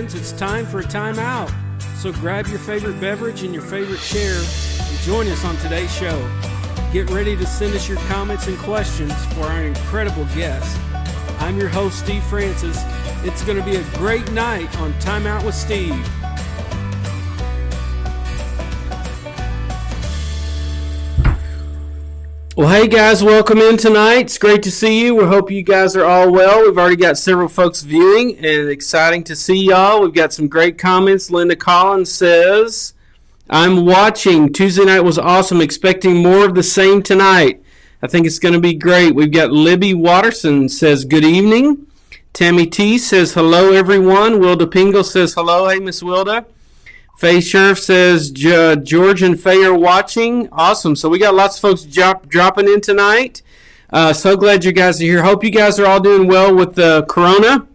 friends, it's time for a timeout. So grab your favorite beverage and your favorite chair and join us on today's show. Get ready to send us your comments and questions for our incredible guest. I'm your host, Steve Francis. It's going to be a great night on Time Out with Steve. Well, hey guys, welcome in tonight. It's great to see you. We hope you guys are all well. We've already got several folks viewing, and exciting to see y'all. We've got some great comments. Linda Collins says, I'm watching. Tuesday night was awesome. Expecting more of the same tonight. I think it's going to be great. We've got Libby Watterson says, good evening. Tammy T says, hello, everyone. Wilda Pingle says, hello. Hey, Miss Wilda. Faye Sheriff says, George and Faye are watching. Awesome. So we got lots of folks dropping in tonight. So glad you guys are here. Hope you guys are all doing well with the corona.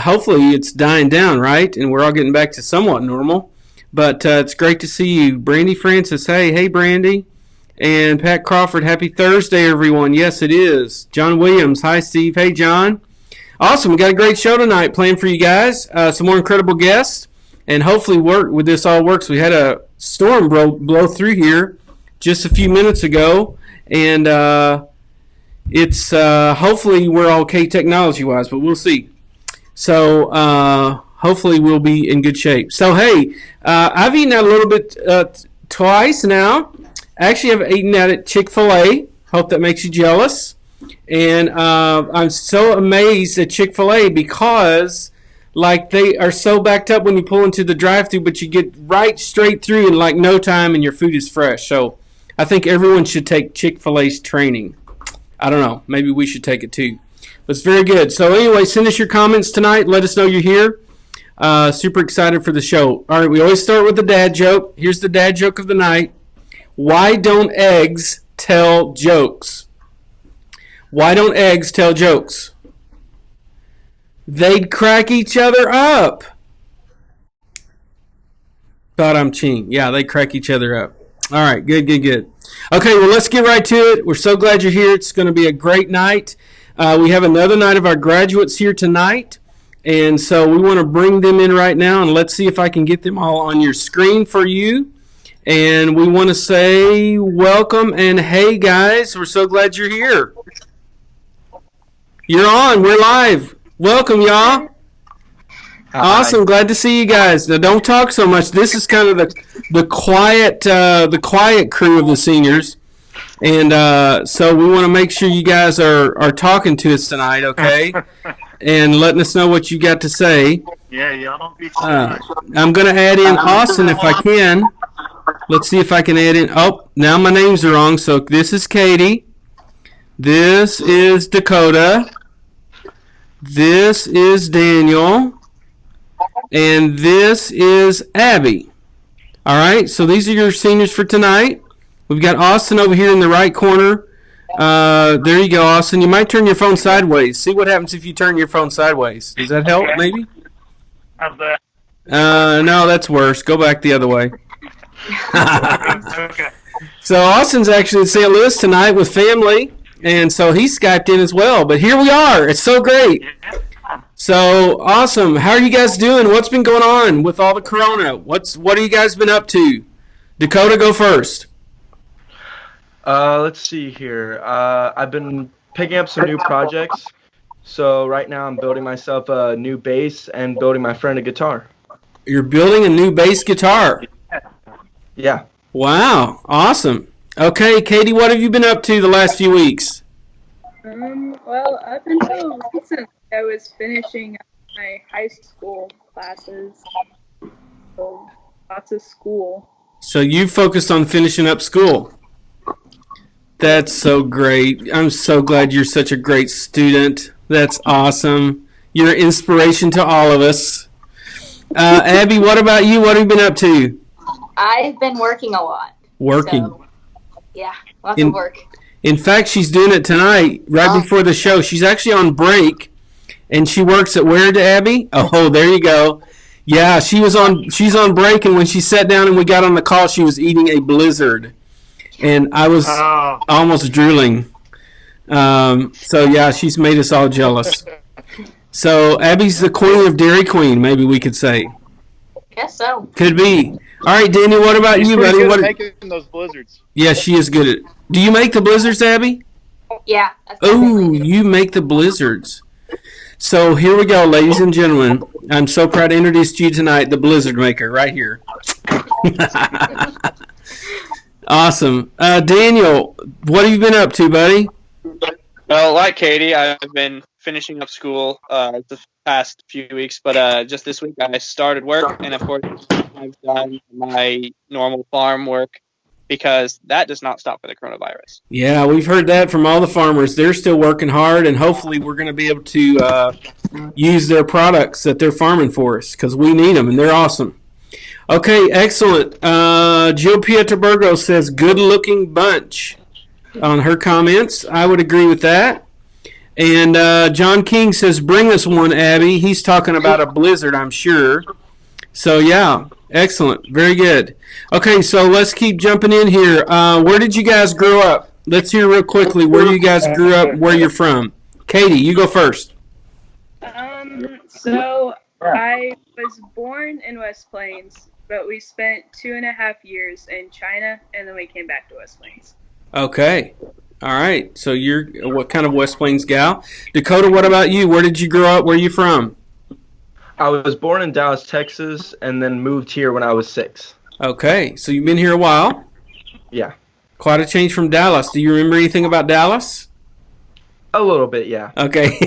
Hopefully it's dying down, right? And we're all getting back to somewhat normal. But it's great to see you. Brandy Francis, hey, Brandy. And Pat Crawford, happy Thursday, everyone. Yes, it is. John Williams, hi, Steve. Hey, John. Awesome. We got a great show tonight planned for you guys. Some more incredible guests. And hopefully with this all works. We had a storm blow through here just a few minutes ago. And it's hopefully we're okay technology-wise, but we'll see. So hopefully we'll be in good shape. So, hey, I've eaten out a little bit twice now. Actually, I've eaten out at Chick-fil-A. Hope that makes you jealous. And I'm so amazed at Chick-fil-A because like they are so backed up when you pull into the drive-thru, but you get right straight through in like no time and your food is fresh. So I think everyone should take Chick-fil-A's training. I don't know. Maybe we should take it too. But it's very good. So anyway, send us your comments tonight. Let us know you're here. Super excited for the show. All right, we always start with the dad joke. Here's the dad joke of the night. Why don't eggs tell jokes? Why don't eggs tell jokes? They'd crack each other up. Thought I'm cheating. Yeah, they crack each other up. All right, good. Okay, well, let's get right to it. We're so glad you're here. It's going to be a great night. We have another night of our graduates here tonight, and so we want to bring them in right now, and let's see if I can get them all on your screen for you. And we want to say welcome and hey, guys, we're so glad you're here. You're on. We're live. Welcome, y'all. Hi. Awesome. Glad to see you guys. Now, don't talk so much. This is kind of the quiet crew of the seniors, and so we want to make sure you guys are talking to us tonight, okay? And letting us know what you got to say. Yeah, y'all don't be serious. I'm going to add in Austin if I can. Let's see if I can add in. Oh, now my names are wrong. So this is Katie. This is Dakota. This is Daniel. And this is Abby. All right, so these are your seniors for tonight. We've got Austin over here in the right corner. There you go, Austin. You might turn your phone sideways. See what happens if you turn your phone sideways. Does that help, maybe? How's that? No, that's worse. Go back the other way. Okay. So Austin's actually in St. Louis tonight with family. And so he's Skyped in as well. But here we are. It's so great. So awesome. How are you guys doing? What's been going on with all the corona? What have you guys been up to? Dakota, go first. Let's see here. I've been picking up some new projects. So right now I'm building myself a new bass and building my friend a guitar. You're building a new bass guitar? Yeah. Wow. Awesome. Okay, Katie, what have you been up to the last few weeks? Well, up until recently, I was finishing my high school classes. So, lots of school. So you focused on finishing up school. That's so great. I'm so glad you're such a great student. That's awesome. You're an inspiration to all of us. Abby, what about you? What have you been up to? I've been working a lot. Working. So, yeah, lots of work. In fact, she's doing it tonight, right before the show. She's actually on break, and she works at where, Abby? Oh, there you go. Yeah, she's on break, and when she sat down and we got on the call, she was eating a Blizzard. And I was almost drooling. So, yeah, she's made us all jealous. So Abby's the queen of Dairy Queen, maybe we could say. Guess so. Could be. All right, Daniel, what about She's you, pretty buddy? good What? at making those blizzards. Yeah, she is good at it. Do you make the blizzards, Abby? Yeah. That's Oh, definitely- you make the blizzards. So here we go, ladies and gentlemen. I'm so proud to introduce to you tonight the Blizzard Maker right here. Awesome. Daniel, what have you been up to, buddy? Well, like Katie, I've been finishing up school the past few weeks, but just this week I started work, and of course I've done my normal farm work because that does not stop for the coronavirus. Yeah, we've heard that from all the farmers. They're still working hard, and hopefully we're going to be able to use their products that they're farming for us because we need them, and they're awesome. Okay, excellent. Jill Pietroburgo says, good-looking bunch on her comments. I would agree with that. And John King says, bring us one, Abby. He's talking about a blizzard, I'm sure. So, yeah, excellent. Very good. Okay, so let's keep jumping in here. Where did you guys grow up? Let's hear real quickly where you guys grew up, where you're from. Katie, you go first. So I was born in West Plains, but we spent 2.5 years in China, and then we came back to West Plains. Okay. All right. So you're what kind of West Plains gal? Dakota, what about you? Where did you grow up? Where are you from? I was born in Dallas, Texas, and then moved here when I was 6. Okay. So you've been here a while. Yeah. Quite a change from Dallas. Do you remember anything about Dallas? A little bit, yeah. Okay.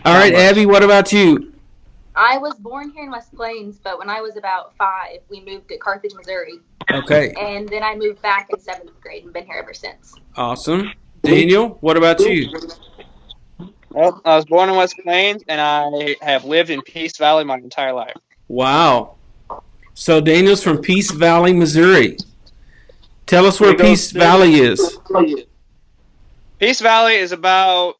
All right, Abby, what about you? I was born here in West Plains, but when I was about 5, we moved to Carthage, Missouri. Okay. And then I moved back in 7th grade and been here ever since. Awesome. Daniel, what about you? Well, I was born in West Plains, and I have lived in Peace Valley my entire life. Wow. So Daniel's from Peace Valley, Missouri. Tell us where Peace Valley is. Peace Valley is about,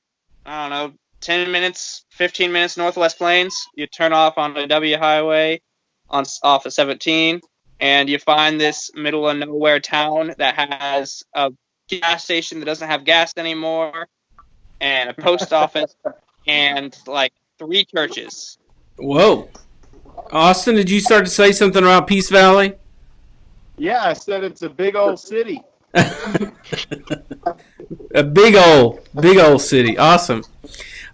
10 minutes, 15 minutes north of West Plains. You turn off on the W Highway off of 17, and you find this middle of nowhere town that has a gas station that doesn't have gas anymore, and a post office, and like 3 churches. Whoa. Austin, did you start to say something about Peace Valley? Yeah, I said it's a big old city. A big old city. Awesome.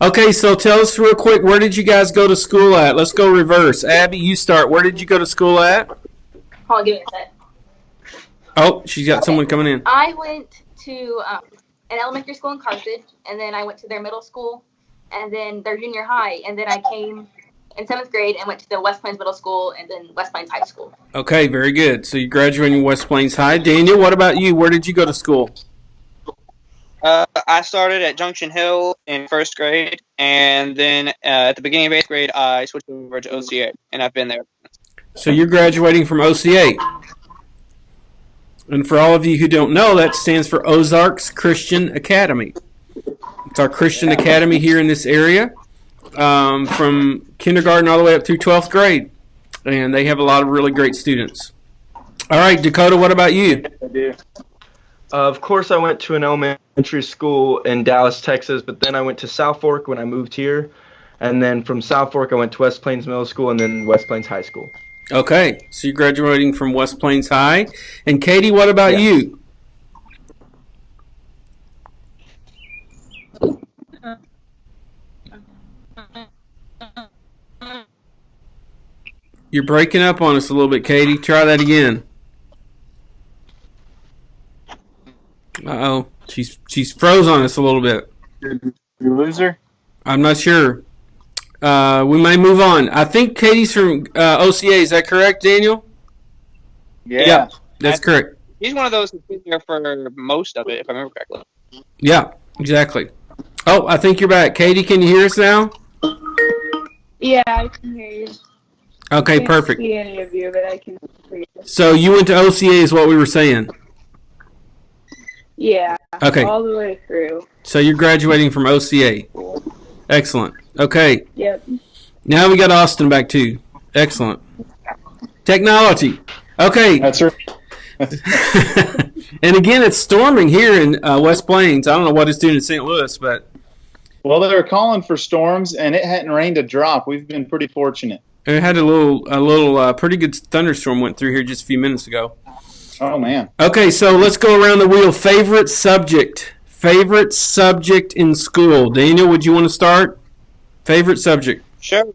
Okay, so tell us real quick, where did you guys go to school at? Let's go reverse. Abby, you start. Where did you go to school at? Hold on, give me a sec. Oh, she's got someone coming in. I went to an elementary school in Carthage, and then I went to their middle school, and then their junior high, and then I came in 7th grade and went to the West Plains Middle School and then West Plains High School. Okay, very good. So you're graduating West Plains High. Daniel, what about you? Where did you go to school? I started at Junction Hill in 1st grade, and then at the beginning of 8th grade, I switched over to OCA, and I've been there. So you're graduating from OCA. And for all of you who don't know, that stands for Ozarks Christian Academy. It's our Christian academy here in this area, from kindergarten all the way up through 12th grade. And they have a lot of really great students. All right, Dakota, what about you? I do. Of course, I went to an elementary school in Dallas, Texas, but then I went to South Fork when I moved here. And then from South Fork, I went to West Plains Middle School and then West Plains High School. Okay, so you're graduating from West Plains High. And Katie, what about you? You're breaking up on us a little bit, Katie. Try that again. Uh-oh. She's froze on us a little bit. You lose her? I'm not sure. We may move on. I think Katie's from OCA. Is that correct, Daniel? Yeah. That's correct. He's one of those who's been there for most of it, if I remember correctly. Yeah, exactly. Oh, I think you're back. Katie, can you hear us now? Yeah, I can hear you. Okay, I can't perfect. see any of you, but I can hear you. So you went to OCA is what we were saying. Yeah, Okay. all the way through. So you're graduating from OCA. Excellent. Okay. Yep. Now we got Austin back too. Excellent. Technology. Okay. That's right. And again, it's storming here in West Plains. I don't know what it's doing in St. Louis, but Well, they were calling for storms, and it hadn't rained a drop. We've been pretty fortunate. It had a little pretty good thunderstorm went through here just a few minutes ago. Oh, man. Okay, so let's go around the wheel. Favorite subject. Favorite subject in school. Daniel, would you want to start? Favorite subject. Sure.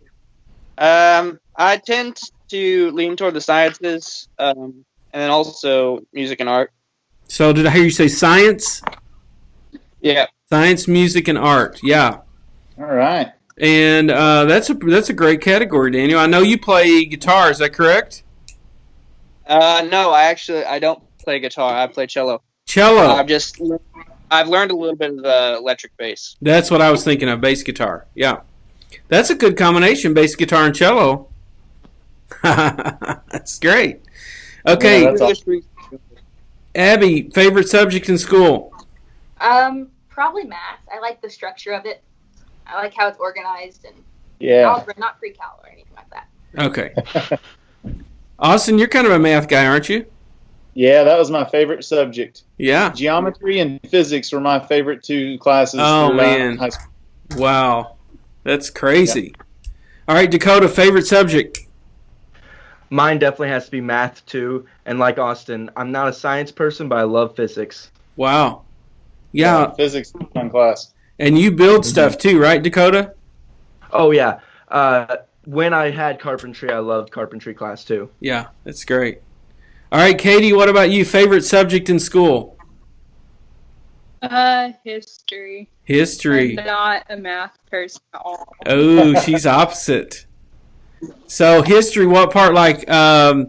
I tend to lean toward the sciences, and then also music and art. So did I hear you say science? Yeah. Science, music, and art. Yeah. All right. And that's a great category, Daniel. I know you play guitar. Is that correct? No, I don't play guitar. I play cello. Cello. I've learned a little bit of the electric bass. That's what I was thinking of. Bass guitar. Yeah. That's a good combination. Bass guitar and cello. That's great. Okay. Yeah, that's awesome. Abby, favorite subject in school? Probably math. I like the structure of it. I like how it's organized and Yeah. algebra, not pre-cal or anything like that. Okay. Austin, you're kind of a math guy, aren't you? Yeah, that was my favorite subject. Yeah. Geometry and physics were my favorite two classes. Oh, throughout man. high school. Wow. That's crazy. All right, Dakota, favorite subject? Mine definitely has to be math too. And like Austin, I'm not a science person, but I love physics. Wow. Yeah. Physics is a fun class. And you build stuff too, right, Dakota? Oh yeah. When I had carpentry, I loved carpentry class too. Yeah, that's great. All right, Katie, what about you? Favorite subject in school? History. History. I'm not a math person at all. Oh, she's opposite. So history, what part? Like our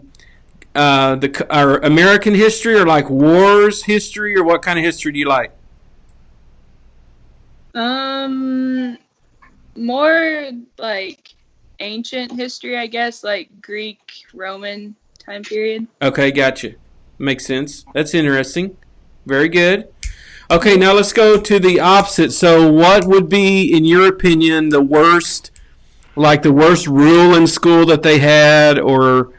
American history, or like wars history, or what kind of history do you like? More like ancient history, I guess, like Greek, Roman time period. Okay, gotcha. Makes sense. That's interesting. Very good. Okay, now let's go to the opposite. So what would be, in your opinion, the worst rule in school that they had, or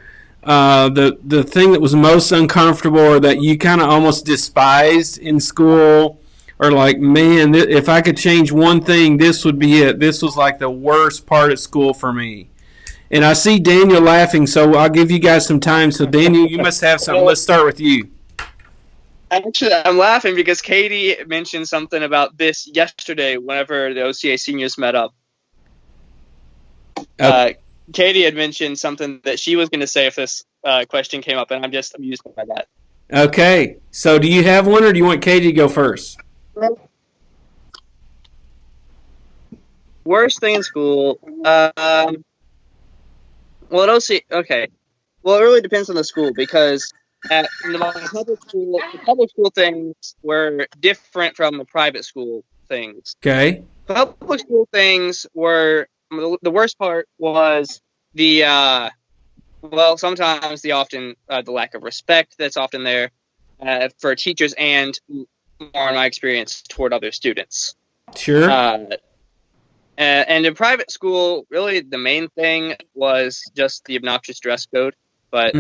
the thing that was most uncomfortable, or that you kind of almost despised in school, or like, man, if I could change one thing, this would be it. This was like the worst part of school for me. And I see Daniel laughing, so I'll give you guys some time. So Daniel, you must have something. Let's start with you. Actually, I'm laughing because Katie mentioned something about this yesterday whenever the OCA seniors met up. Katie had mentioned something that she was going to say if this question came up, and I'm just amused by that. Okay. So do you have one, or do you want Katie to go first? Worst thing in school. Well, okay. Well, it really depends on the school, because at the public school things were different from the private school things. Okay. Public school things were, the worst part was sometimes the lack of respect that's often there for teachers, and more in my experience toward other students. Sure. And in private school, really the main thing was just the obnoxious dress code, but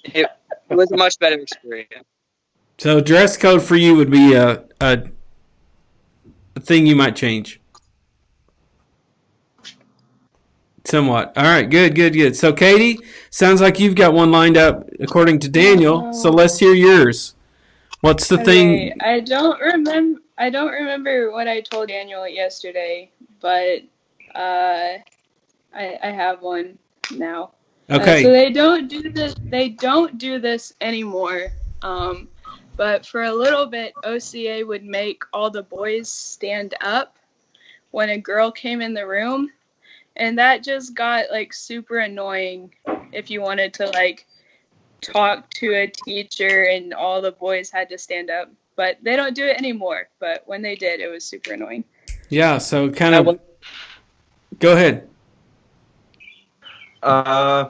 it was a much better experience. So dress code for you would be a thing you might change. Somewhat. All right, good. So Katie, sounds like you've got one lined up according to Daniel. So let's hear yours. What's the thing? I don't remember what I told Daniel yesterday, but I have one now. Okay. So they don't do this anymore. But for a little bit, OCA would make all the boys stand up when a girl came in the room, and that just got like super annoying if you wanted to like talk to a teacher and all the boys had to stand up. But they don't do it anymore. But when they did, it was super annoying. Yeah, so kind of go ahead. I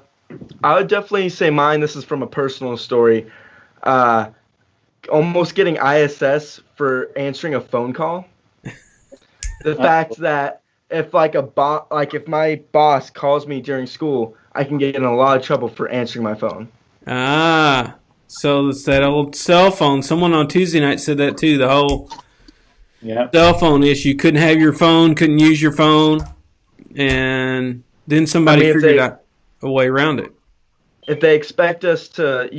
would definitely say mine. This is from a personal story. Almost getting ISS for answering a phone call. The fact that if if my boss calls me during school, I can get in a lot of trouble for answering my phone. So it's that old cell phone. Someone on Tuesday night said that too. The whole Yeah. cell phone issue. Couldn't have your phone, couldn't use your phone, and then somebody I mean, figured out a way around it. if they expect us to,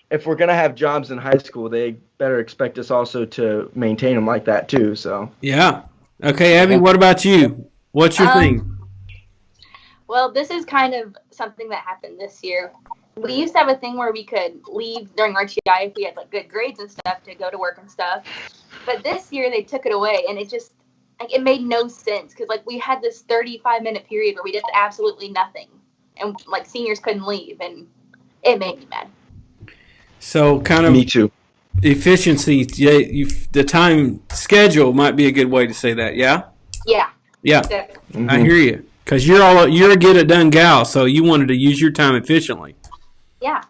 if we're gonna have jobs in high school, they better expect us also to maintain them like that too. So Yeah. Okay, Abby, what about you? What's your thing? Well, this is kind of something that happened this year. We used to have a thing where we could leave during RTI if we had like good grades and stuff to go to work and stuff. But this year they took it away, and it just it made no sense because like we had this 35-minute period where we did absolutely nothing, and like seniors couldn't leave, and it made me mad. So kind of me too. efficiency, the time schedule might be a good way to say that. Yeah. Yeah. Yeah. Definitely. I hear you. Because you're a get it done gal, so you wanted to use your time efficiently. Yeah.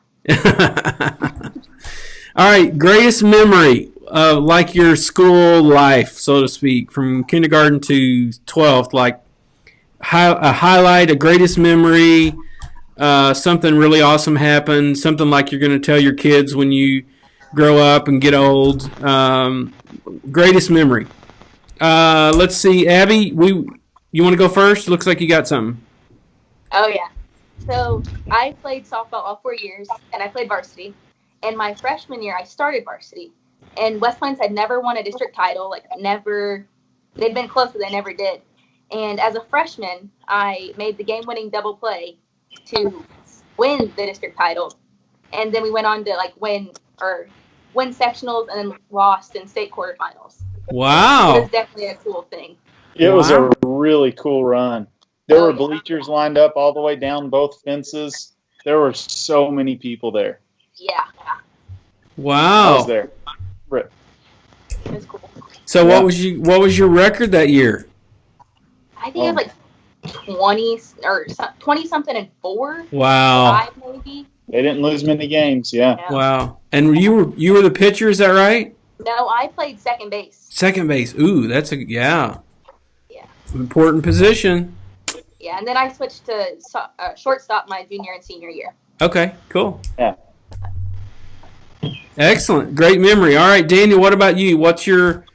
All right, greatest memory of like your school life, so to speak, from kindergarten to 12th, like a highlight, a greatest memory, something really awesome happened, something like you're going to tell your kids when you grow up and get old. Greatest memory. Let's see, Abby, you want to go first? Looks like you got something. Oh, yeah. So I played softball all 4 years, and I played varsity. And my freshman year, I started varsity. And West Plains had never won a district title, like never. They'd been close, but they never did. And as a freshman, I made the game-winning double play to win the district title. And then we went on to like win sectionals and then lost in state quarterfinals. Wow. It was definitely a cool thing. It was a really cool run. There were bleachers lined up all the way down both fences. There were so many people there. Yeah. Wow. I was there. It was cool. So what was your record that year? I think it was like 20 something and 4. Wow. 5 maybe. They didn't lose many games, yeah. Wow. And you were the pitcher, is that right? No, I played second base. Second base. Ooh, that's Yeah. important position. Yeah, and then I switched to shortstop my junior and senior year. Okay, cool. Yeah. Excellent. Great memory. All right, Daniel, what about you? What's your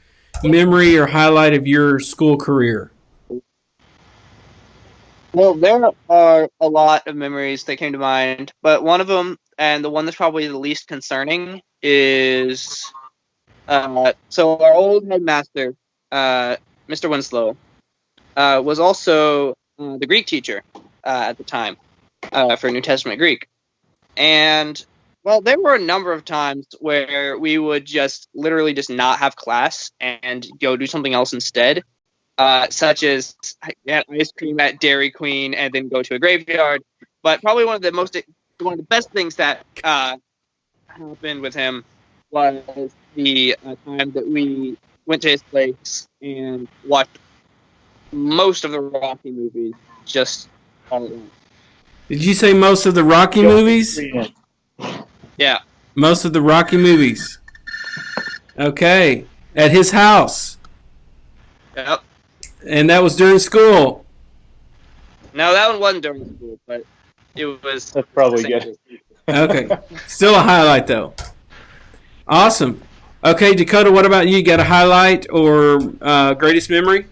memory or highlight of your school career? Well, there are a lot of memories that came to mind, but one of them, and the one that's probably the least concerning, is so our old headmaster, Mr. Winslow, was also the Greek teacher at the time for New Testament Greek. And, well, there were a number of times where we would just literally just not have class and go do something else instead. Such as get ice cream at Dairy Queen and then go to a graveyard. But probably one of the best things that happened with him was the time that we went to his place and watched most of the Rocky movies just all at once. Did you say most of the Rocky movies? Yeah. Most of the Rocky movies. Okay. At his house. Yep. And that was during school. No, that one wasn't during school, but it was. That's probably good. Okay. Still a highlight, though. Awesome. Okay, Dakota, what about you? Got a highlight or greatest memory?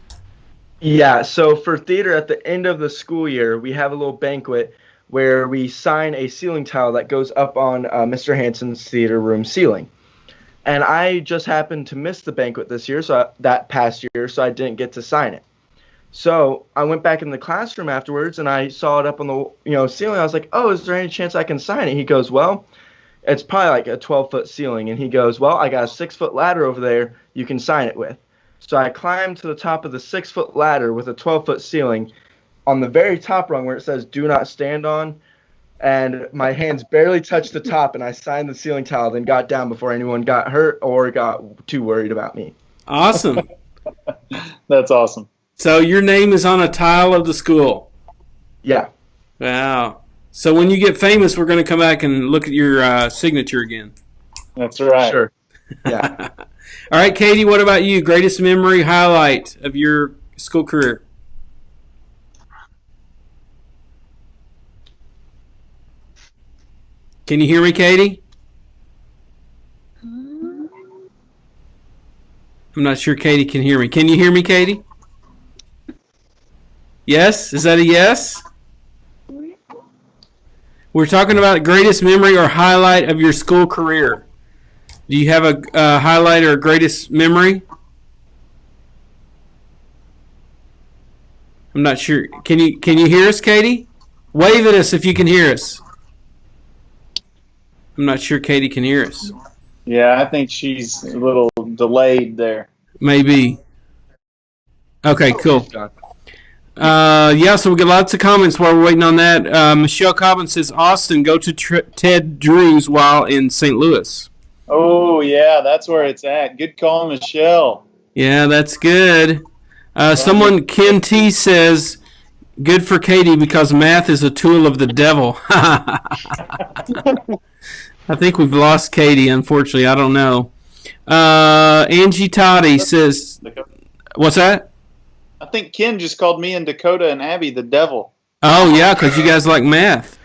Yeah, so for theater at the end of the school year, we have a little banquet where we sign a ceiling tile that goes up on Mr. Hansen's theater room ceiling. And I just happened to miss the banquet this year, that past year, so I didn't get to sign it. So I went back in the classroom afterwards, and I saw it up on the ceiling. I was like, "Oh, is there any chance I can sign it?" He goes, "Well, it's probably like a 12-foot ceiling." And he goes, "Well, I got a 6-foot ladder over there you can sign it with." So I climbed to the top of the 6-foot ladder with a 12-foot ceiling on the very top rung where it says "Do not stand on." And my hands barely touched the top, and I signed the ceiling tile, then got down before anyone got hurt or got too worried about me. Awesome. That's awesome. So your name is on a tile of the school. Yeah. Wow. So when you get famous, we're going to come back and look at your signature again. That's right. Sure. Yeah. All right, Katie, what about you? Greatest memory, highlight of your school career? Can you hear me, Katie? I'm not sure Katie can hear me. Can you hear me, Katie? Yes? Is that a yes? We're talking about greatest memory or highlight of your school career. Do you have a highlight or greatest memory? I'm not sure. Can you hear us, Katie? Wave at us if you can hear us. I'm not sure Katie can hear us. Yeah, I think she's a little delayed there. Maybe. Okay, cool. Yeah, so we get lots of comments while we're waiting on that. Michelle Cobbin says, Austin, go to Ted Drew's while in St. Louis. Oh, yeah, that's where it's at. Good call, Michelle. Yeah, that's good. Someone, Ken T, says, good for Katie because math is a tool of the devil. I think we've lost Katie, unfortunately. I don't know. Angie Toddy says, what's that? I think Ken just called me and Dakota and Abby the devil. Oh, yeah, because you guys like math.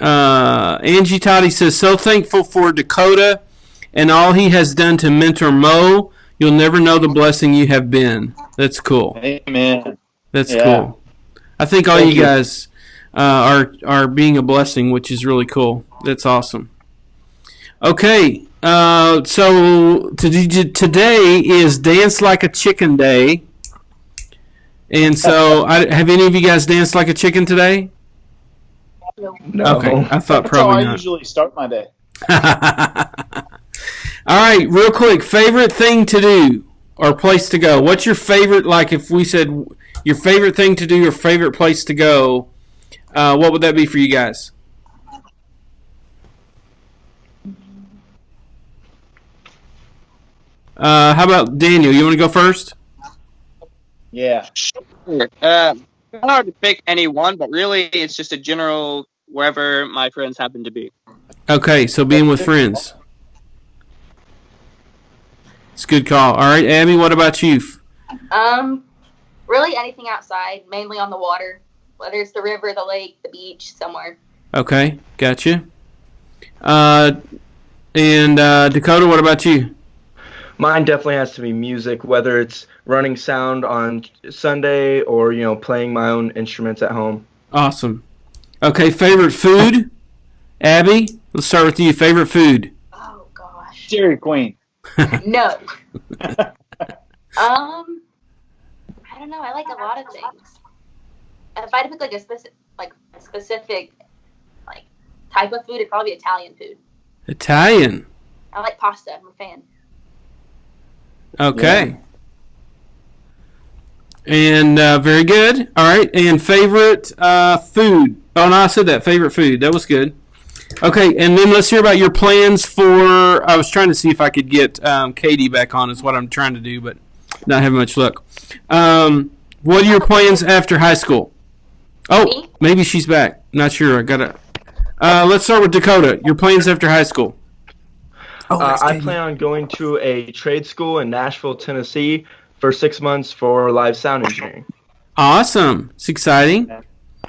Angie Toddy says, so thankful for Dakota and all he has done to mentor Mo. You'll never know the blessing you have been. That's cool. Amen. That's cool. I think all you guys are being a blessing, which is really cool. That's awesome. Okay, so today is Dance Like a Chicken Day. And so, have any of you guys danced like a chicken today? No. Okay, I thought That's probably how I not. usually start my day. All right, real quick, favorite thing to do or place to go? What's your favorite, like if we said your favorite thing to do, your favorite place to go, what would that be for you guys? How about Daniel? You want to go first? Yeah. It's hard to pick any one, but really it's just a general wherever my friends happen to be. Okay, so being with friends. It's a good call. All right, Abby, what about you? Really anything outside, mainly on the water, whether it's the river, the lake, the beach, somewhere. Okay, gotcha. And Dakota, what about you? Mine definitely has to be music, whether it's running sound on Sunday or, playing my own instruments at home. Awesome. Okay, favorite food? Abby, let's start with you. Favorite food? Oh, gosh. Dairy Queen. No. I don't know. I like a lot of things. If I had to pick like a specific type of food, it'd probably be Italian food. Italian. I like pasta. I'm a fan. Okay. Yeah. And very good. All right. And favorite food? Oh, no, I said that. Favorite food. That was good. Okay. And then let's hear about your plans for. I was trying to see if I could get Katie back on, is what I'm trying to do, but not having much luck. What are your plans after high school? Oh, maybe she's back. Not sure. I got to. Let's start with Dakota. Your plans after high school? I plan on going to a trade school in Nashville, Tennessee for 6 months for live sound engineering. Awesome. It's exciting.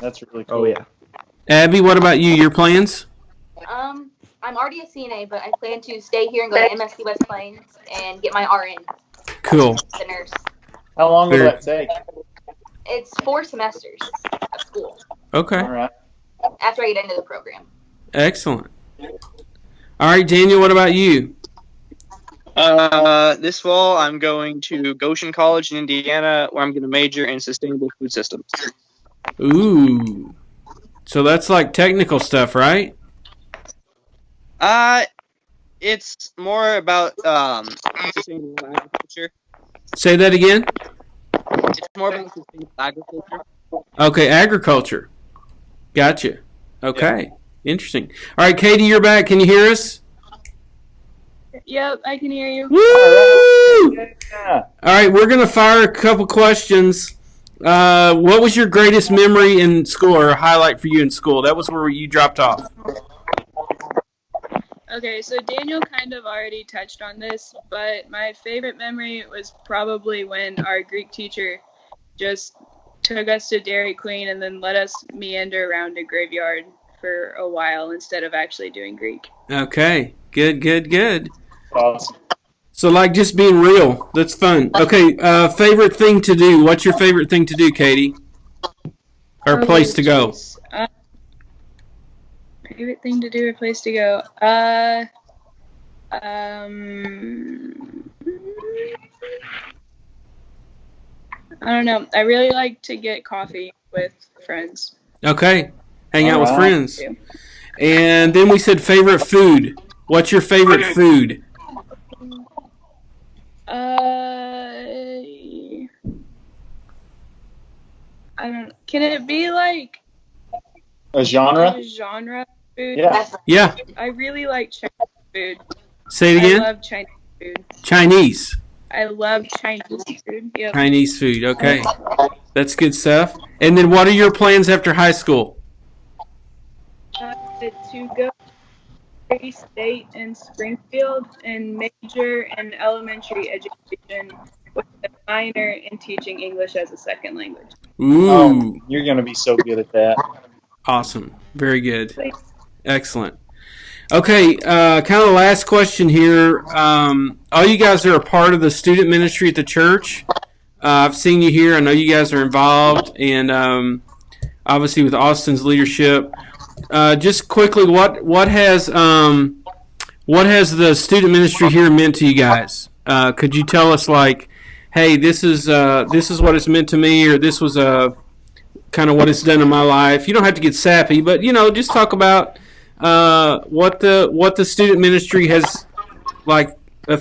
That's really cool. Oh, yeah. Abby, what about you? Your plans? I'm already a CNA, but I plan to stay here and go to MSC West Plains and get my RN. Cool. The nurse. How long will that take? It's 4 semesters of school. Okay. All right. After I get into the program. Excellent. All right, Daniel, what about you? This fall, I'm going to Goshen College in Indiana, where I'm going to major in sustainable food systems. Ooh. So that's like technical stuff, right? It's more about sustainable agriculture. Say that again? It's more about sustainable agriculture. Okay, agriculture. Gotcha. Okay. Interesting. All right, Katie, you're back. Can you hear us? Yep, I can hear you. Woo! Yeah. All right, we're going to fire a couple questions. What was your greatest memory in school or a highlight for you in school? That was where you dropped off. Okay, so Daniel kind of already touched on this, but my favorite memory was probably when our Greek teacher just took us to Dairy Queen and then let us meander around a graveyard for a while instead of actually doing Greek. Okay. Good. Awesome. So, like, just being real. That's fun. Okay, favorite thing to do. What's your favorite thing to do, Katie? Or place to go? Jeez. Favorite thing to do or place to go? I don't know. I really like to get coffee with friends. Okay, hang out with Alright. friends. And then we said favorite food. What's your favorite food? I don't. Can it be like A genre? a genre food? Yeah. Yeah, I really like Chinese food. say it I again. love Chinese food. Chinese. I love Chinese food. Yep. Chinese food. Okay, that's good stuff. And then, what are your plans after high school? To go to State in Springfield and major in elementary education with a minor in teaching English as a second language. Ooh, Oh, you're going to be so good at that. awesome. Very good. Excellent. Okay, kind of the last question here. All you guys are a part of the student ministry at the church. I've seen you here. I know you guys are involved, and obviously with Austin's leadership. Just quickly, what has the student ministry here meant to you guys? Could you tell us, like, hey, this is what it's meant to me, or this was kind of what it's done in my life? You don't have to get sappy, but just talk about what the student ministry has, like,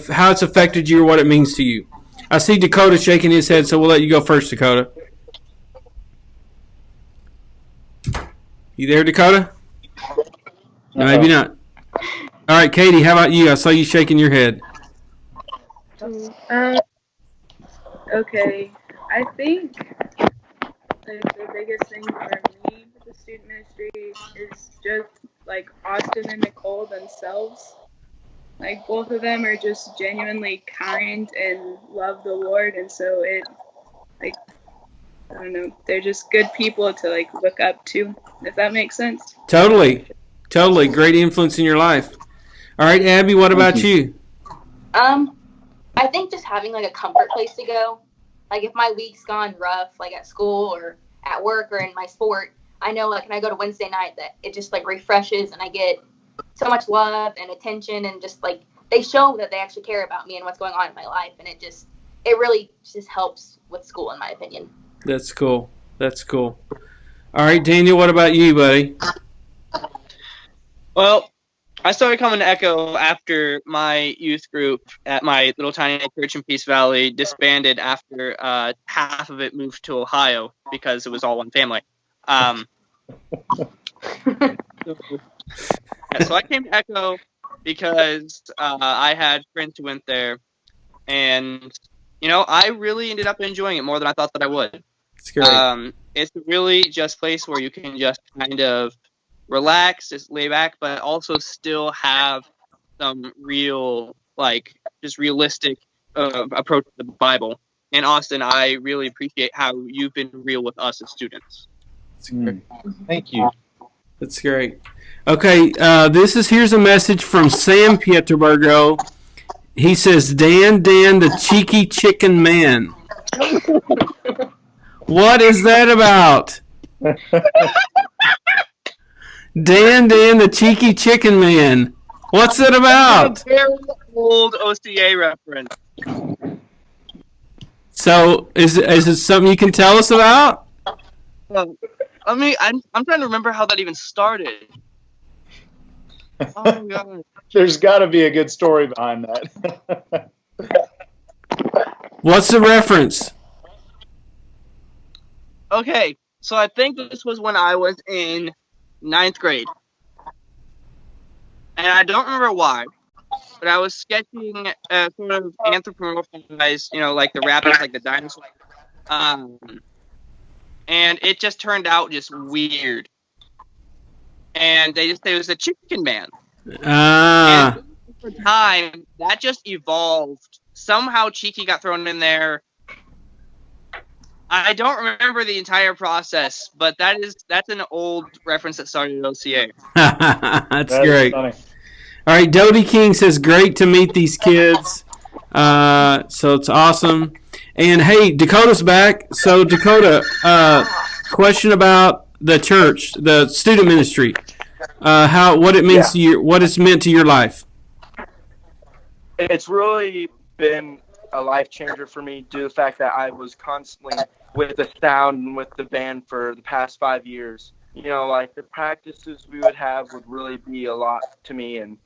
how it's affected you or what it means to you. I see Dakota shaking his head, so we'll let you go first, Dakota. You there, Dakota? No, maybe not. All right, Katie, how about you? I saw you shaking your head. Okay, I think the biggest thing for me with the student ministry is just like Austin and Nicole themselves. Like both of them are just genuinely kind and love the Lord, and so I don't know, they're just good people to like look up to, if that makes sense. Totally. Great influence in your life. All right, Abby, what about you? I think just having like a comfort place to go. Like if my week's gone rough, like at school or at work or in my sport, I know like when I go to Wednesday night that it just like refreshes and I get so much love and attention, and just like they show that they actually care about me and what's going on in my life, and it really just helps with school in my opinion. That's cool. All right, Daniel, what about you, buddy? Well, I started coming to Echo after my youth group at my little tiny church in Peace Valley disbanded after half of it moved to Ohio because it was all one family. So I came to Echo because I had friends who went there, and I really ended up enjoying it more than I thought that I would. It's great. It's really just a place where you can just kind of relax, just lay back, but also still have some real, like, just realistic approach to the Bible. And Austin, I really appreciate how you've been real with us as students. It's great. Thank you. That's great. Okay, here's a message from Sam Pieterburgo. He says, Dan, the cheeky chicken man. What is that about? Dan, the cheeky chicken man. What's it about? A very old OCA reference. So, is it something you can tell us about? I mean, I'm trying to remember how that even started. Oh my god. There's got to be a good story behind that. What's the reference? Okay, so I think this was when I was in 9th grade. And I don't remember why, but I was sketching sort of anthropomorphized, like the rabbits, like the dinosaurs. And it just turned out just weird. And they just say it was a chicken man. And over time, that just evolved. Somehow Cheeky got thrown in there. I don't remember the entire process, but that's an old reference that started at OCA. That's great. Funny. All right, Dodie King says, great to meet these kids. So it's awesome. And hey, Dakota's back. So Dakota, question about the church, the student ministry, what it means to you, what it's meant to your life. It's really been a life changer for me due to the fact that I was constantly with the sound and with the band for the past 5 years. You know, like the practices we would have would really be a lot to me, and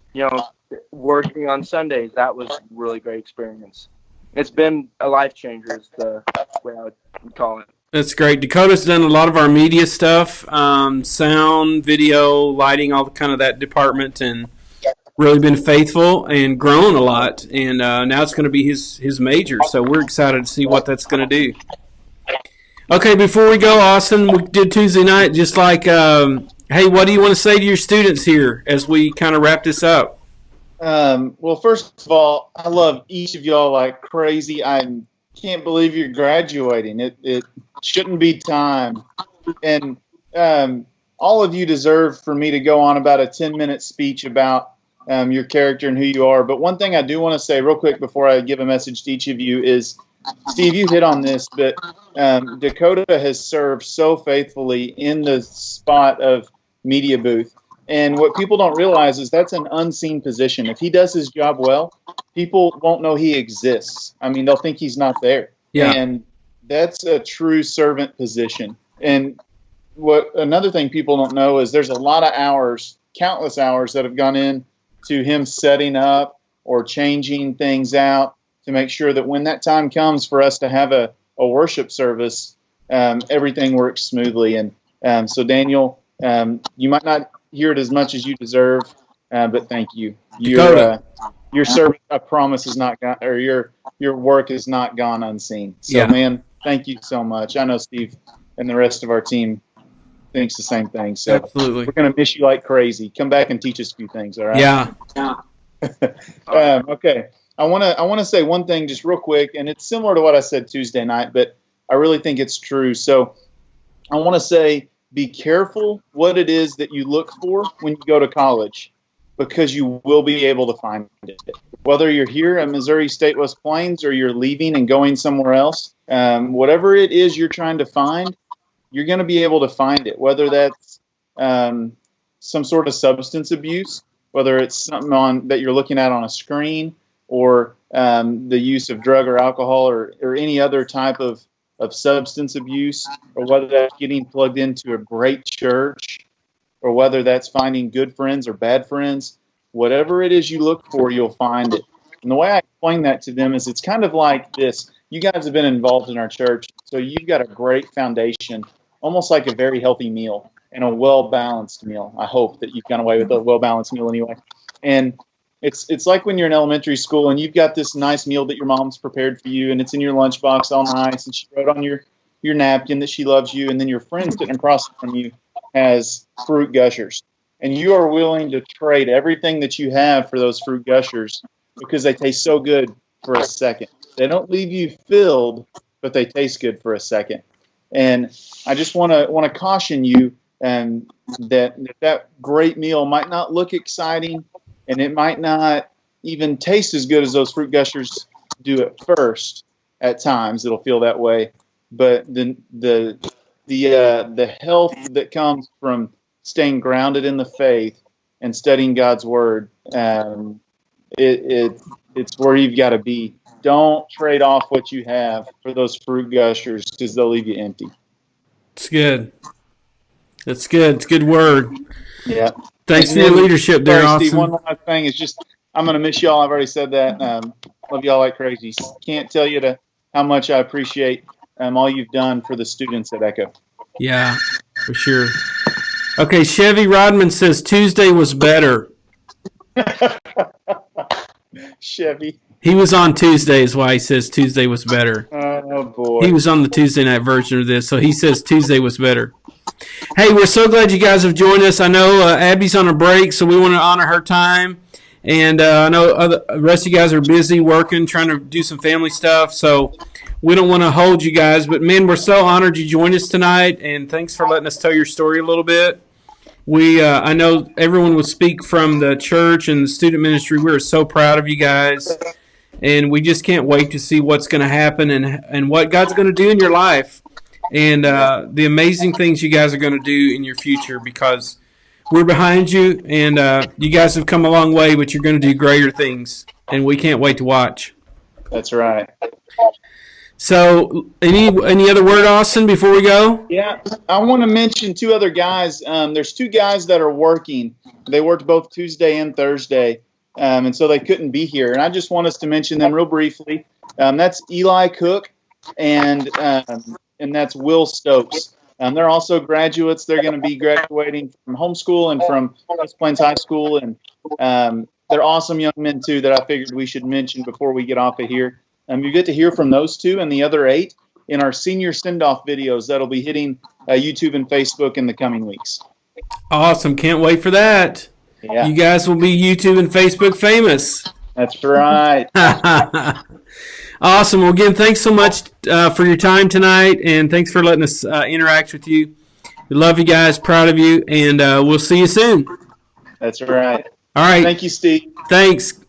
working on Sundays, that was a really great experience. It's been a life changer is the way I would call it. That's great. Dakota's done a lot of our media stuff, sound, video, lighting, all kind of that department, and really been faithful and grown a lot. And now it's going to be his major, so we're excited to see what that's going to do. Okay, before we go, Austin, we did Tuesday night. Just like, hey, what do you want to say to your students here as we kind of wrap this up? Well, first of all, I love each of y'all like crazy. I can't believe you're graduating. It shouldn't be time. And all of you deserve for me to go on about a 10-minute speech about your character and who you are. But one thing I do want to say real quick before I give a message to each of you is, Steve, you hit on this, but Dakota has served so faithfully in the spot of media booth. And what people don't realize is that's an unseen position. If he does his job well, people won't know he exists. I mean, they'll think he's not there. Yeah. And that's a true servant position. And what another thing people don't know is there's a lot of hours, countless hours that have gone in to him setting up or changing things out to make sure that when that time comes for us to have a worship service, everything works smoothly. And so, Daniel, you might not hear it as much as you deserve, but thank you. Your service, I promise, is not gone, or your work is not gone unseen. So, man, thank you so much. I know Steve and the rest of our team thinks the same thing. So, absolutely, we're going to miss you like crazy. Come back and teach us a few things. All right? Yeah. Okay. I want to say one thing just real quick, and it's similar to what I said Tuesday night, but I really think it's true. So I want to say, be careful what it is that you look for when you go to college, because you will be able to find it. Whether you're here at Missouri State West Plains or you're leaving and going somewhere else, whatever it is you're trying to find, you're going to be able to find it. Whether that's some sort of substance abuse, whether it's something that you're looking at on a screen, or the use of drug or alcohol or any other type of substance abuse, or whether that's getting plugged into a great church, or whether that's finding good friends or bad friends, whatever it is you look for, you'll find it. And the way I explain that to them is it's kind of like this. You guys have been involved in our church, so you've got a great foundation, almost like a very healthy meal and a well-balanced meal. I hope that you've gone away with a well-balanced meal anyway. And it's like when you're in elementary school and you've got this nice meal that your mom's prepared for you, and it's in your lunchbox all nice, and she wrote on your napkin that she loves you, and then your friend sitting across from you has fruit gushers, and you are willing to trade everything that you have for those fruit gushers because they taste so good for a second. They don't leave you filled, but they taste good for a second. And I just want to caution you that great meal might not look exciting, and it might not even taste as good as those fruit gushers do at first. At times, it'll feel that way. But the health that comes from staying grounded in the faith and studying God's word, it's where you've got to be. Don't trade off what you have for those fruit gushers, because they'll leave you empty. It's good. That's good. It's a good word. Yeah. Thanks for your leadership there, Austin. Steve, one last thing is just, I'm going to miss y'all. I've already said that. Love y'all like crazy. Can't tell you how much I appreciate all you've done for the students at Echo. Yeah, for sure. Okay, Chevy Rodman says Tuesday was better. Chevy. He was on Tuesday is why he says Tuesday was better. Oh, boy. He was on the Tuesday night version of this, so he says Tuesday was better. Hey, we're so glad you guys have joined us. I know Abby's on a break, so we want to honor her time. And I know the rest of you guys are busy working, trying to do some family stuff, so we don't want to hold you guys. But, man, we're so honored you joined us tonight, and thanks for letting us tell your story a little bit. I know everyone would speak from the church and the student ministry. We're so proud of you guys. and we just can't wait to see what's going to happen and what God's going to do in your life, and the amazing things you guys are going to do in your future, because we're behind you, and you guys have come a long way, but you're going to do greater things, and we can't wait to watch. That's right. So, any other word, Austin, before we go? Yeah, I want to mention two other guys. There's two guys that are working. They worked both Tuesday and Thursday, and so they couldn't be here. And I just want us to mention them real briefly. That's Eli Cook and that's Will Stokes. They're also graduates. They're going to be graduating from homeschool and from West Plains High School, and they're awesome young men too that I figured we should mention before we get off of here. You get to hear from those two and the other 8 in our senior send-off videos that'll be hitting YouTube and Facebook in the coming weeks. Awesome. Can't wait for that. Yeah. You guys will be YouTube and Facebook famous. That's right. Awesome. Well, again, thanks so much for your time tonight, and thanks for letting us interact with you. We love you guys, proud of you, and we'll see you soon. That's right. All right. Thank you, Steve. Thanks.